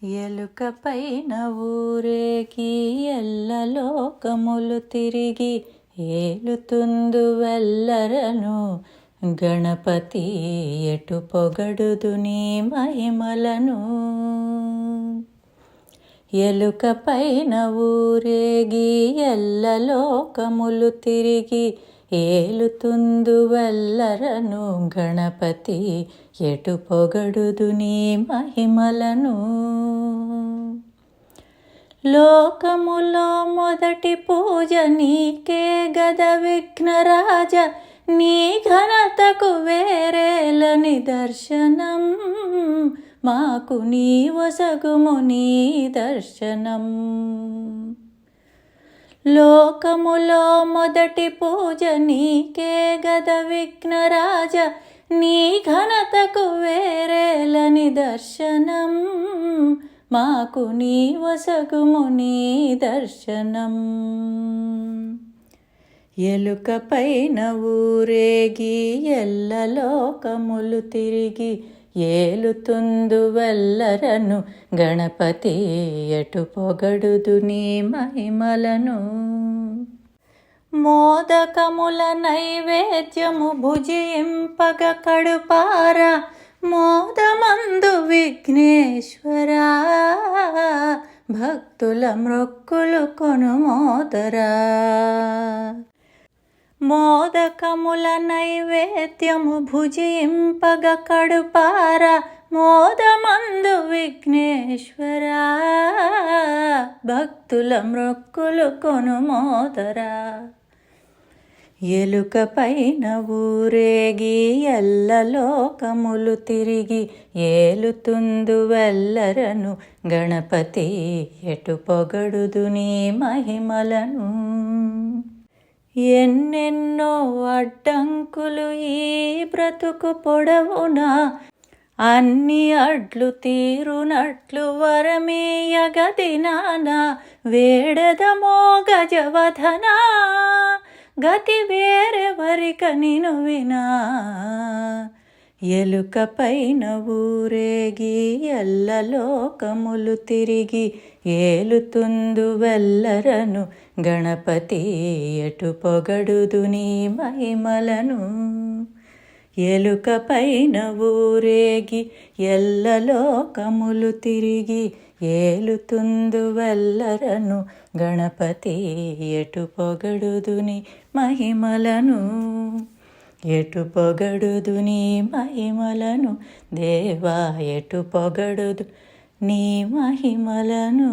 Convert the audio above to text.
ఎలుక పైన ఊరేగి ఎల్లలోకములు తిరిగి ఏలుతుందు వెల్లరను గణపతి ఎటు పొగడుదు నీ మహిమలను. ఎలుక పైన ఊరేగి ఎల్లలోకములు తిరిగి ఏలుతుందు వెల్లరను గణపతి ఎటు పొగడుదు నీ మహిమలను. లోకములో మొదటి పూజ నీకే గద విఘ్నరాజ, నీ ఘనతకు వేరేల నిదర్శనం, మాకు నీ వసగుము నీ దర్శనం. లోకములో మొదటి పూజ నీకే గద విఘ్నరాజ, నీ ఘనతకు వేరేల నిదర్శనం, మాకు నీ వసగుము నీ దర్శనం. ఎలుక పైన ఊరేగి ఎల్లలోకములు తిరిగి ఏలుతుందు వెల్లరను గణపతి ఎటు పొగడుదు నీ మహిమలను. మోదకముల నైవేద్యము భుజింపగ కడుపార మోదమందు విఘ్నేశ్వరా, భక్తుల మ్రొక్కులు కొనుమోదరా. మోదకముల నైవేద్యము భుజింపగ కడుపార మోదమందు విఘ్నేశ్వరా, భక్తుల మ్రొక్కులు కొనుమోదరా. ఎలుక పైన ఊరేగి ఎల్లలోకములు తిరిగి ఏలుతుందు వెల్లరను గణపతి ఎటు పొగడుదు నీ మహిమలను. ఎన్నెన్నో అడ్డంకులు ఈ బ్రతుకు పొడవునా, అన్ని అడ్లు తీరునట్లు వరమీయగదినానా, వేడదమో గజవదనా, గతి వేరెవరిక నిను వినా. ఎలుక పైన ఊరేగి ఎల్లలోకములు తిరిగి ఏలుతుందు వెల్లరను గణపతి ఎటు పొగడుదు నీ మహిమలను. ఎలుక పైన ఊరేగి ఎల్లలోకములు తిరిగి ఏలుతుందు వెల్లరను గణపతి ఎటు పొగడుదు నీ మహిమలను. ఎటు పొగడుదు నీ మహిమలను దేవా, ఎటు పొగడుదు నీ మహిమలను.